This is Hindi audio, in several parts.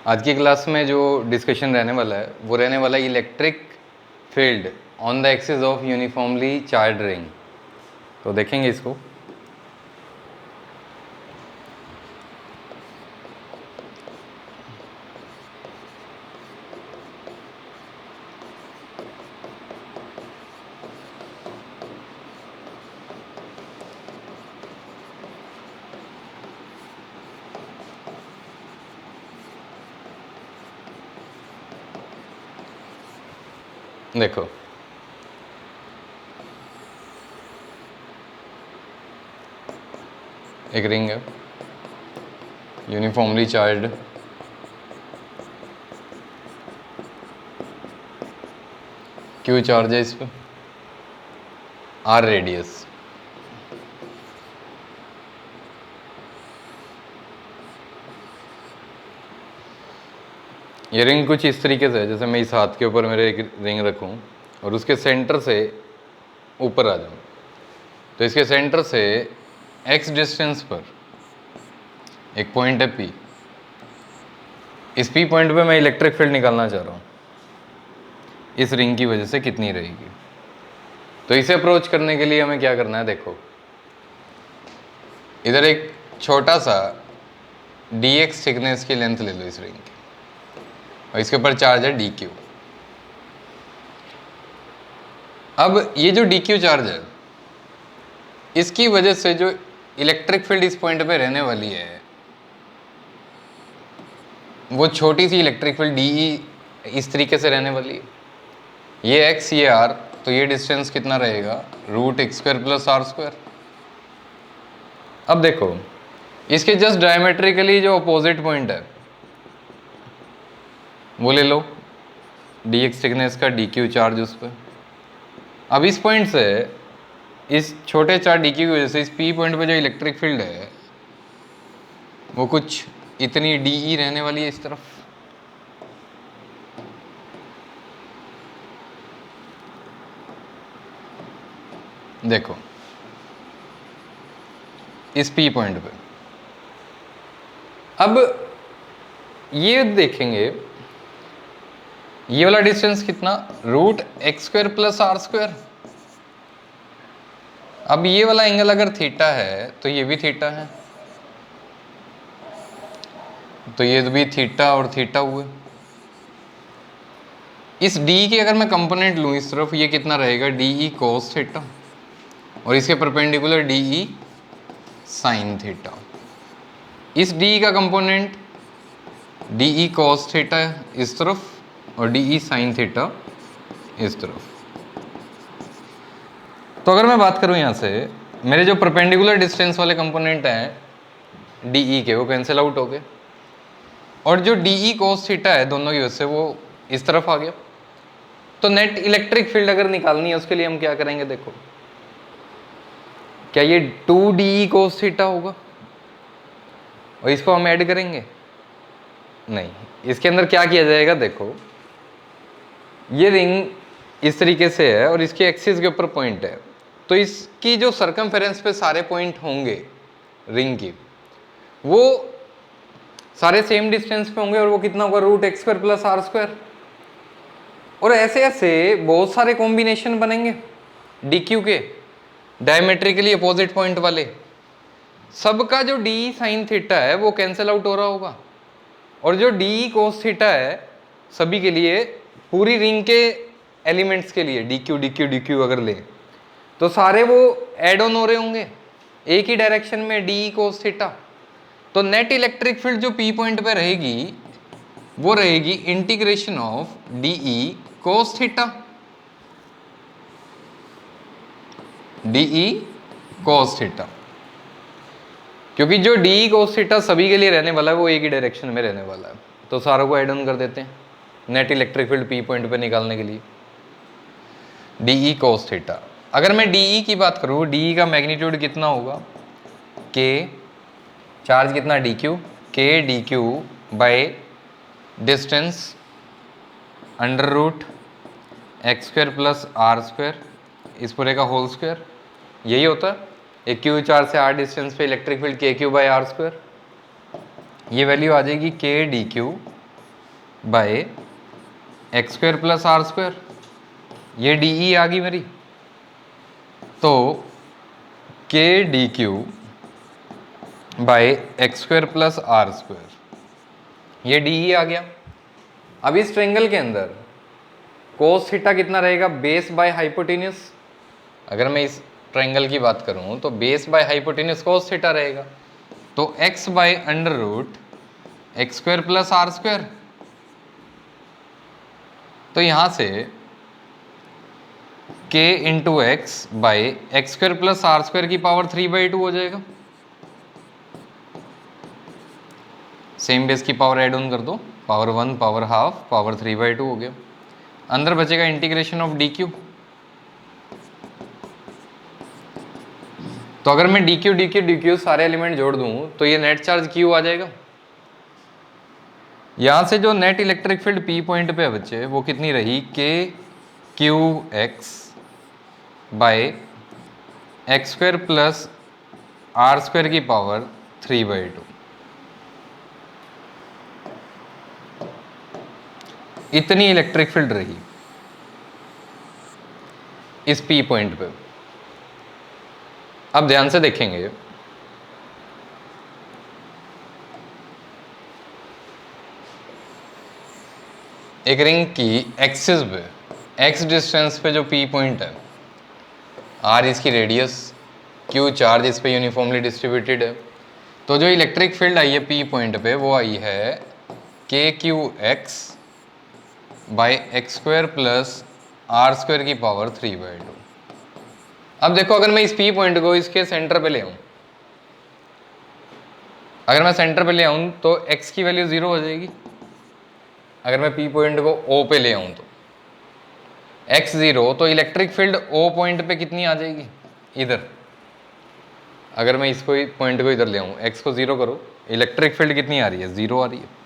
आज की क्लास में जो डिस्कशन रहने वाला है वो रहने वाला है electric field on the axis of uniformly charge ring. तो देखेंगे इसको। देखो एक रिंग है यूनिफॉर्मली चार्ज्ड, क्यू चार्ज है इस पर, आर रेडियस। ये रिंग कुछ इस तरीके से है, जैसे मैं इस हाथ के ऊपर मेरे एक रिंग रखूं और उसके सेंटर से ऊपर आ जाऊं, तो इसके सेंटर से x डिस्टेंस पर एक पॉइंट है P। इस P पॉइंट पे मैं इलेक्ट्रिक फील्ड निकालना चाह रहा हूं, इस रिंग की वजह से कितनी रहेगी। तो इसे अप्रोच करने के लिए हमें क्या करना है, देखो इधर एक छोटा सा dx थिकनेस की लेंथ ले लो इस रिंग की, और इसके ऊपर चार्ज है dq। अब ये जो dq चार्ज है, इसकी वजह से जो इलेक्ट्रिक फील्ड इस पॉइंट पे रहने वाली है वो छोटी सी इलेक्ट्रिक फील्ड dE इस तरीके से रहने वाली है। ये x ये r, तो ये डिस्टेंस कितना रहेगा, √x² + r²। अब देखो इसके जस्ट डायमेट्रिकली जो अपोजिट पॉइंट है वो ले लो, dx थिकनेस का dq चार्ज उस पर। अब इस पॉइंट से इस छोटे चार्ज dq की वजह से इस p पॉइंट पे जो इलेक्ट्रिक फील्ड है वो कुछ इतनी dE रहने वाली है इस तरफ। देखो इस P पॉइंट पे अब ये देखेंगे ये वाला डिस्टेंस कितना, √x² + r²। अब ये वाला एंगल अगर थीटा है तो ये भी थीटा है, तो ये भी थीटा और थीटा हुए। इस d की अगर मैं कंपोनेंट लूं इस तरफ, ये कितना रहेगा, dE cos थीटा, और इसके परपेंडिकुलर dE sin थीटा। इस d का कंपोनेंट dE cos थीटा इस तरफ और dE sin थीटा इस तरफ। तो अगर मैं बात करूं यहां से, मेरे जो परपेंडिकुलर डिस्टेंस वाले कंपोनेंट हैं dE के, वो कैंसिल आउट हो गए, और जो dE cos थीटा है दोनों की वजह से वो इस तरफ आ गया। तो नेट इलेक्ट्रिक फील्ड अगर निकालनी है उसके लिए हम क्या करेंगे, देखो क्या ये 2dE cos थीटा होगा और इसको हम ऐड करेंगे, नहीं, इसके अंदर क्या किया जाएगा, देखो ये रिंग इस तरीके से है और इसके एक्सिस के ऊपर पॉइंट है, तो इसकी जो सर्कमफेरेंस पे सारे पॉइंट होंगे रिंग की वो सारे सेम डिस्टेंस पे होंगे, और वो कितना होगा, √x² + r²। और ऐसे ऐसे बहुत सारे कॉम्बिनेशन बनेंगे dq के डायमेट्रिकली अपोजिट पॉइंट वाले, सबका जो dE sin थीटा है वो कैंसिल आउट हो रहा होगा, और जो dE cos थीटा है सभी के लिए, पूरी रिंग के एलिमेंट्स के लिए dq dq dq अगर ले तो सारे वो एड ऑन हो रहे होंगे एक ही डायरेक्शन में dE cos थीटा। तो नेट इलेक्ट्रिक फील्ड जो P पॉइंट पे रहेगी वो रहेगी integration of dE cos theta, dE cos theta, क्योंकि जो dE cos थीटा सभी के लिए रहने वाला है वो एक ही डायरेक्शन में रहने वाला है। तो सारों को ऐड ऑन कर देते हैं net electric field P point पे निकालने के लिए, dE cos थीटा। अगर मैं dE की बात करूँ, dE का मैग्नीट्यूड कितना होगा, k, चार्ज कितना dq, k dq by distance √x² + r², इस पूरे का होल स्क्वायर, यही होता है। एक q चार्ज से r डिस्टेंस पे इलेक्ट्रिक फील्ड kq/r², ये वैल्यू आ जाएगी k dq by x square plus r square, ये डी ई आ गई मेरी। तो k d q by x square plus r square, ये डी ई आ गया। अब इस ट्रायंगल के अंदर कोस थीटा कितना रहेगा, बेस बाय हाइपोटेन्यूस। अगर मैं इस ट्रायंगल की बात करूं तो base by hypotenuse cos theta रहेगा। तो x by under root x square plus r square, तो यहां से k into x by x square plus r square की पावर 3/2 हो जाएगा। सेम बेस की पावर ऐड ऑन कर दो, पावर 1 पावर हाफ पावर 3/2 हो गया। अंदर बचेगा इंटीग्रेशन ऑफ डी क्यू। तो अगर मैं डी क्यू सारे एलिमेंट जोड़ दूं तो ये नेट चार्ज क्यू आ जाएगा। यहां से जो net electric field p point पे बचे वो कितनी रही, k q x by x square plus r square की पावर 3/2। इतनी इलेक्ट्रिक फील्ड रही इस पी पॉइंट पे। अब ध्यान से देखेंगे, एक रिंग की एक्सिस पे एक्स डिस्टेंस पे जो पी पॉइंट है, आर इसकी रेडियस, क्यू चार्ज इस पे यूनिफॉर्मली डिस्ट्रीब्यूटेड है। तो जो इलेक्ट्रिक फील्ड आई है पी पॉइंट पे वो आई है k q x by x square plus r square की पावर 3/2। अब देखो, अगर मैं इस पी पॉइंट को इसके सेंटर पे ले आऊं, अगर मैं सेंटर पे ले आऊं तो x की वैल्यू 0 हो जाएगी। अगर मैं पी पॉइंट को O पे ले आऊं तो x 0, तो इलेक्ट्रिक फील्ड O पॉइंट पे कितनी आ जाएगी, इधर। अगर मैं इसको पॉइंट को इधर ले आऊं, x को 0 करो, इलेक्ट्रिक फील्ड कितनी आ रही है, 0 आ रही है।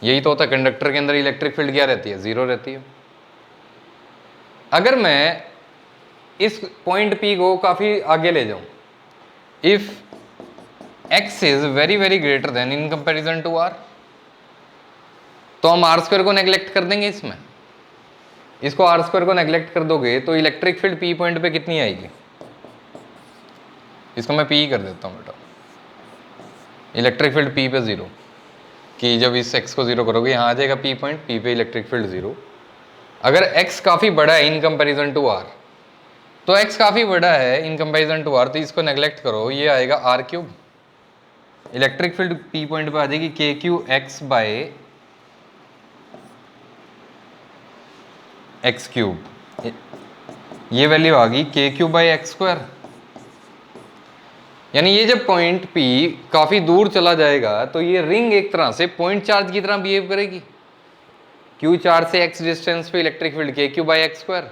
यही तो होता है, कंडक्टर के अंदर इलेक्ट्रिक फील्ड क्या रहती है, 0 रहती है। अगर मैं इस पॉइंट P को काफी आगे ले जाऊं, if x is very very greater than in comparison to r, तो हम आर स्क्वायर को नेग्लेक्ट कर देंगे इसमें। इसको आर स्क्वायर को नेग्लेक्ट कर दोगे तो इलेक्ट्रिक फील्ड पी पॉइंट पे कितनी आएगी, इसको मैं पी कर देता हूं बेटा। इलेक्ट्रिक फील्ड पी पे 0, कि जब इस x को 0 करोगे यहां आ जाएगा पी पॉइंट, पी पे इलेक्ट्रिक फील्ड 0। अगर x काफी बड़ा है इन कंपैरिजन टू r, तो x काफी बड़ा है इन कंपैरिजन टू r, तो इसको नेग्लेक्ट करो, ये आएगा r cube. Electric field p point पे आ जाएगी k q x by x cube, ये वैल्यू आ गई k Q by x square. यानी ये जब पॉइंट P काफी दूर चला जाएगा तो ये रिंग एक तरह से पॉइंट चार्ज की तरह बिहेव करेगी। Q चार्ज से x डिस्टेंस पे इलेक्ट्रिक फील्ड के क्यू बाई एक्स स्क्वायर,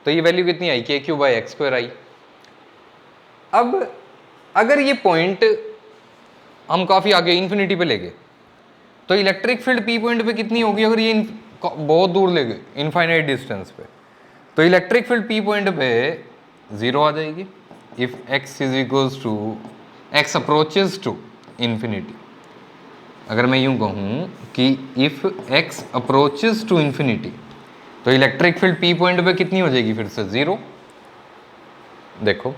तो ये वैल्यू कितनी आई, के क्यू बाई एक्स स्क्वायर आई। अब अगर ये पॉइंट हम काफी आगे इन्फिनिटी पे ले गए तो इलेक्ट्रिक फील्ड P पॉइंट पे कितनी होगी, अगर ये बहुत दूर ले गए इनफाइनाइट डिस्टेंस पे, तो इलेक्ट्रिक फील्ड P पॉइंट पे 0 आ जाएगी। If x is equals to x approaches to infinity, अगर मैं यूं कहूं कि if x approaches to infinity, तो इलेक्ट्रिक फील्ड P पॉइंट पे कितनी हो जाएगी, फिर से 0। देखो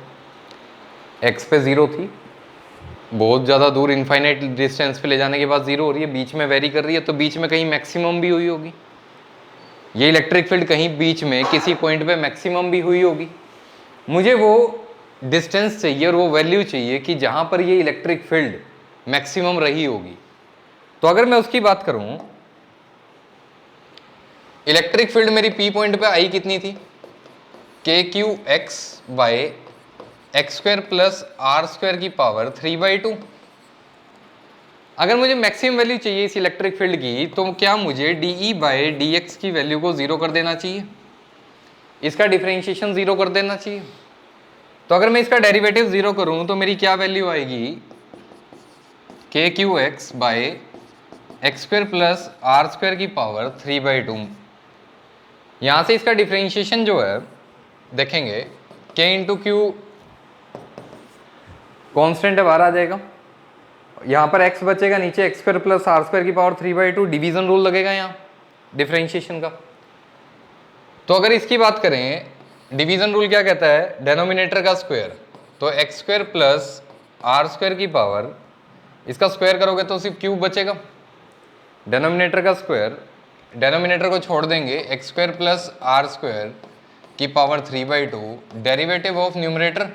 x पे 0 थी, बहुत ज़्यादा दूर इनफाइनाइट डिस्टेंस पे ले जाने के बाद 0 हो रही है, बीच में वेरी कर रही है, तो बीच में कहीं मैक्सिमम भी हुई होगी। ये इलेक्ट्रिक फील्ड कहीं बीच में किसी पॉइंट पे मैक्सिमम भी हुई होगी। मुझे वो डिस्टेंस चाहिए और वो वैल्यू चाहिए कि जहां पर ये इलेक्ट्रिक फील्ड मैक्सिमम रही होगी। तो अगर मैं उसकी बात करूं, इलेक्ट्रिक फील्ड मेरी पी पॉइंट पे आई कितनी थी, k q x by x square plus r square की पावर 3/2। अगर मुझे मैक्सिमम वैल्यू चाहिए इस इलेक्ट्रिक फील्ड की, तो क्या मुझे D E bye D x की वैल्यू को 0 कर देना चाहिए, इसका डिफरेंशिएशन 0 कर देना चाहिए। तो अगर मैं इसका डेरिवेटिव 0 करूं तो मेरी क्या वैल्यू आएगी, k q x by x square plus r square की पावर 3/2। यहां से इसका डिफरेंशिएशन जो है देखेंगे, के इंटू क्यू कॉन्स्टेंट है, बाहर आ जाएगा, यहाँ पर x बचेगा, नीचे x square plus r square की पावर 3/2, डिवीजन रूल लगेगा यहाँ डिफरेंशिएशन का। तो अगर इसकी बात करें, डिवीजन रूल क्या कहता है, डेनोमिनेटर का स्क्वायर, तो x square plus r square की पावर, इसका स्क्वायर करोगे तो सिर्फ क्यूब बचेगा। डेनोमिनेटर का स्क्वायर, डेनोमिनेटर को छोड़ देंगे, x square plus r square की power 3/2, derivative of numerator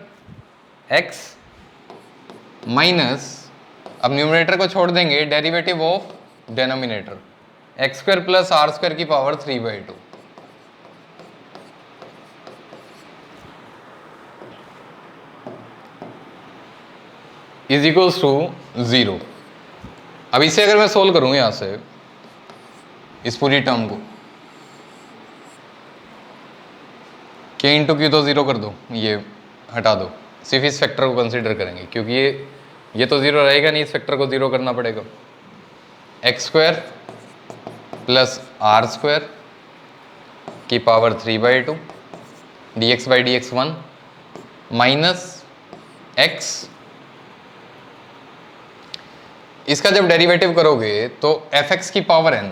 x minus, अब न्यूमरेटर को छोड़ देंगे, derivative of denominator x square plus r square की पावर 3/2 इज इक्वल्स टू 0। अब इसे अगर मैं सोल्व करूं यहां से इस पूरी टर्म को, k इंटू क्यू तो 0 कर दो, ये हटा दो, सिर्फ इस फैक्टर को कंसीडर करेंगे क्योंकि ये तो 0 रहेगा नहीं, इस फैक्टर को 0 करना पड़ेगा। X square plus r square की power 3/2 dx by d x 1 minus x, इसका जब डेरिवेटिव करोगे तो fx की पावर n,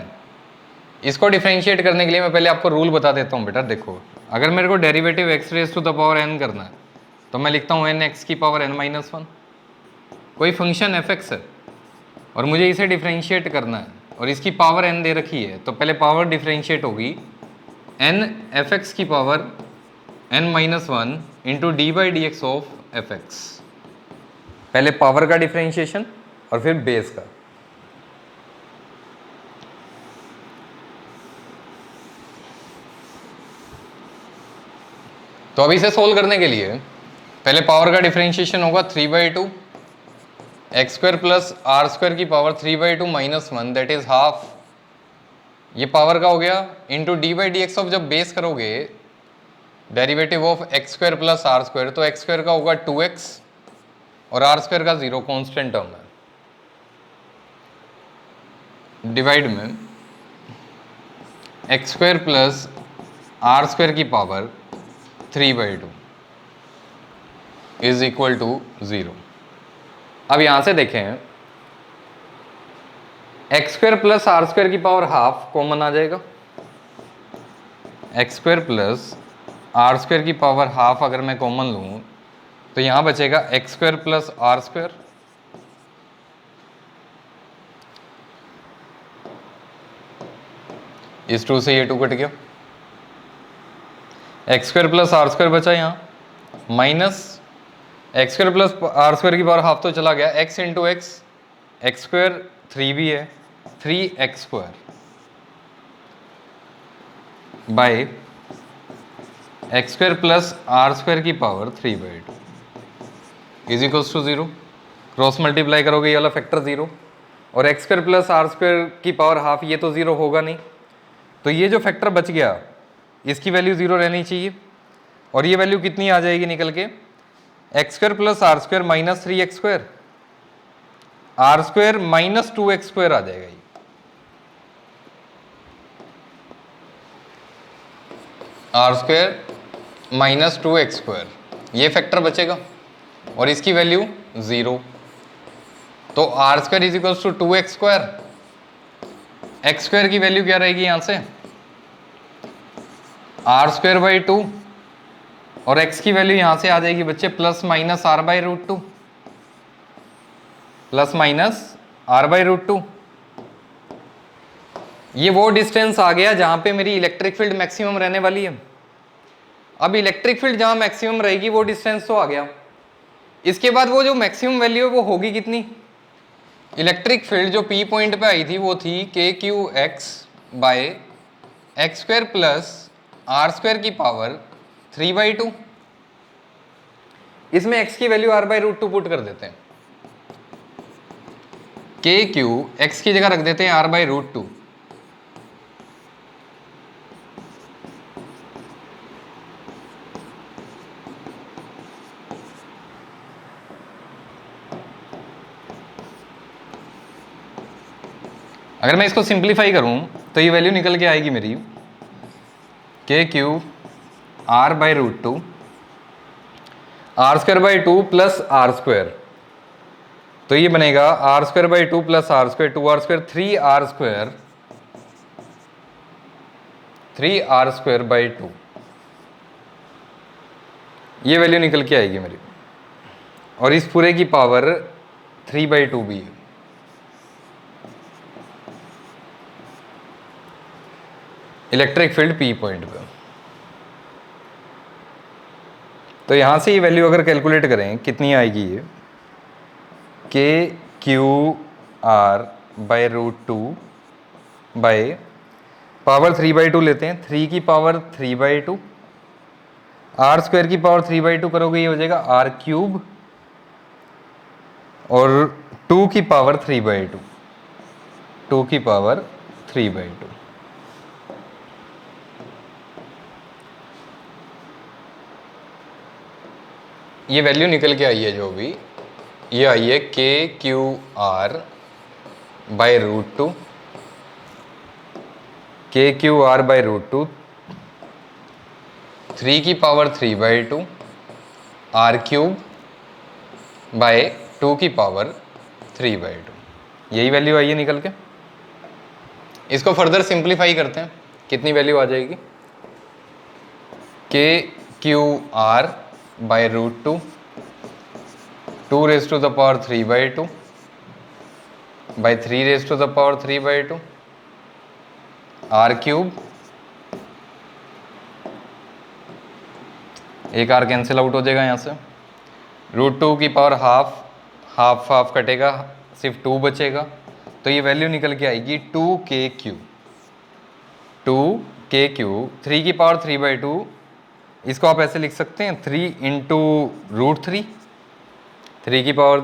इसको डिफरेंशिएट करने के लिए मैं पहले आपको रूल बता देता हूँ बेटा। देखो, अगर मेरे को derivative x raise to the power n करना है तो मैं लिखता हूँ n x की पावर n माइनस 1। कोई फंक्शन fx है और मुझे इसे डिफरेंशिएट करना है और इसकी पावर n दे रखी है, तो पहले पावर डिफरेंशिएट होगी n fx की power n minus 1 into d by d x of fx। पहले पावर का डिफरेंशिएशन और फिर बेस का। तो अब इसे सोल्व करने के लिए पहले पावर का डिफरेंशिएशन होगा 3/2 x square plus r square की power 3/2 minus 1, that is half, ये पावर का हो गया, into d by d x of, जब बेस करोगे derivative of x square plus r square, तो एक्स स्क्वायर का होगा 2x और आर स्क्वायर का 0, कॉन्स्टेंट टर्म है, डिवाइड में x square plus r square की पावर 3/2 इज इक्वल टू 0। अब यहां से देखें, x square plus r square की पावर हाफ कॉमन आ जाएगा, x square plus r square की पावर हाफ अगर मैं कॉमन लूं तो यहां बचेगा x square plus r square, इस 2 से ये 2 कट गया, x square plus r square बचा यहाँ, minus x square plus r square की पावर हाफ तो चला गया, x into x, x square 3 भी है, 3x square by x square plus r square की power 3/2 is equals to 0। Cross multiply करोगे ये वाला फैक्टर 0 और x square plus r square की पावर हाफ, ये तो 0 होगा नहीं, तो ये जो फैक्टर बच गया इसकी वैल्यू 0 रहनी चाहिए और ये वैल्यू कितनी आ जाएगी निकल के, x square plus r square minus 3x square, r square minus 2x square आ जाएगा ये। R square minus 2x square, ये फैक्टर बचेगा और इसकी वैल्यू 0, तो r square is equals to 2x square, x square की वैल्यू क्या रहेगी यहां से, आर स्क्वायर बाई 2 और x की वैल्यू यहां से आ जाएगी बच्चे plus minus r by root 2, plus minus r by root 2। ये वो डिस्टेंस आ गया जहां पे मेरी इलेक्ट्रिक फील्ड मैक्सिमम रहने वाली है। अब इलेक्ट्रिक फील्ड जहां मैक्सिमम रहेगी वो डिस्टेंस तो आ गया, इसके बाद वो जो मैक्सिमम वैल्यू है वो होगी कितनी, इलेक्ट्रिक फील्ड जो P पॉइंट पे आई थी वो थी KQX by x square plus r square की पावर 3/2, इसमें x की value r by root 2 put कर देते हैं, KQ x की जगह रख देते हैं r बाई रूट 2, अगर मैं इसको सिंप्लीफाई करूं तो ये वैल्यू निकल के आएगी मेरी KQ r by root 2 r square by 2 plus r square तो ये बनेगा r square by two plus r square, 2r², 3r² by two, ये वैल्यू निकल के आएगी मेरी। और इस पूरे की पावर 3/2 भी है। इलेक्ट्रिक फील्ड पी पॉइंट पे। तो यहां से ये वैल्यू अगर कैलकुलेट करें कितनी आएगी, ये KQR/√2 बाय पावर 3/2 लेते हैं, 3 की पावर 3/2, r² की पावर 3/2 करोगे ये हो जाएगा r³ और 2 की पावर 3/2, 2 की पावर 3/2। ये वैल्यू निकल के आई है जो भी, ये आई है KQR/√2, KQR/√2, 3 की पावर 3/2, r³ बाय 2 की पावर 3/2, यही वैल्यू आई है निकल के। इसको फर्दर सिंप्लीफाई करते हैं, कितनी वैल्यू आ जाएगी, KQR/√2, 2⁻³ बाई 3⁻³, r³, एक r कैंसिल आउट हो जाएगा यहाँ से, √2 की पावर हाफ कटेगा, सिर्फ 2 बचेगा। तो ये वैल्यू निकल के आएगी 2KQ, 3 की पावर 3/2, इसको आप ऐसे लिख सकते हैं 3 × √3, 3 की पावर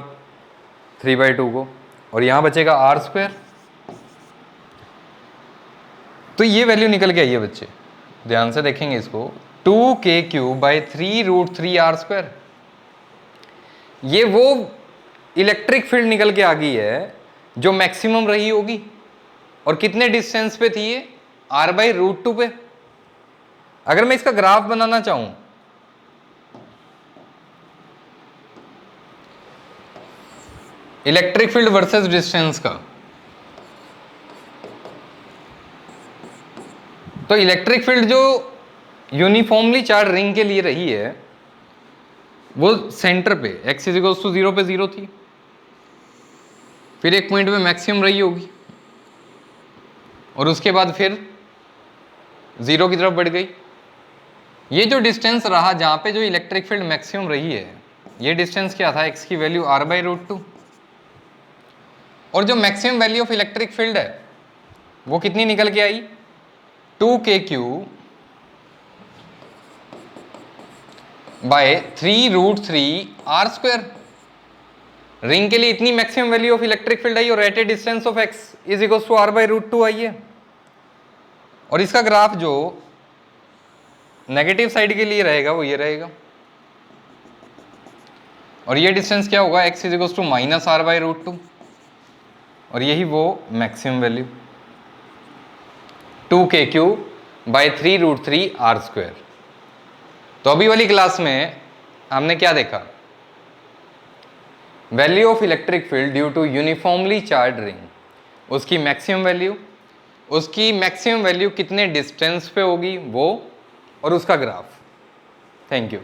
3/2 को, और यहाँ बचेगा r²। तो ये वैल्यू निकल के आई है बच्चे, ध्यान से देखेंगे इसको, 2KQ/3√3r²। ये वो इलेक्ट्रिक फील्ड निकल के आ गई है जो मैक्सिमम रही होगी, और कितने डिस्टेंस पे थी ये, r/√2 पे। अगर मैं इसका ग्राफ बनाना चाहूं, इलेक्ट्रिक फील्ड वर्सेस डिस्टेंस का, तो इलेक्ट्रिक फील्ड जो यूनिफॉर्मली चार्ज रिंग के लिए रही है वो सेंटर पे x = 0 पे 0 थी, फिर एक पॉइंट पे मैक्सिमम रही होगी, और उसके बाद फिर 0 की तरफ बढ़ गई। ये जो डिस्टेंस रहा जहां पे जो इलेक्ट्रिक फील्ड मैक्सिमम रही है, ये डिस्टेंस क्या था, x की वैल्यू r/√2, और जो maximum value of electric field है वो कितनी निकल के आई, 2KQ/3√3r²। रिंग के लिए इतनी maximum value of electric field आई और at a distance of x = r/√2 आई है। और इसका ग्राफ जो नेगेटिव साइड के लिए रहेगा वो ये रहेगा, और ये डिस्टेंस क्या होगा, x = -r/√2, और यही वो मैक्सिमम वैल्यू 2KQ/3√3r²। तो अभी वाली क्लास में हमने क्या देखा, value of electric field due to uniformly charge ring, उसकी मैक्सिमम वैल्यू कितने डिस्टेंस पे होगी वो, और उसका ग्राफ। Thank you.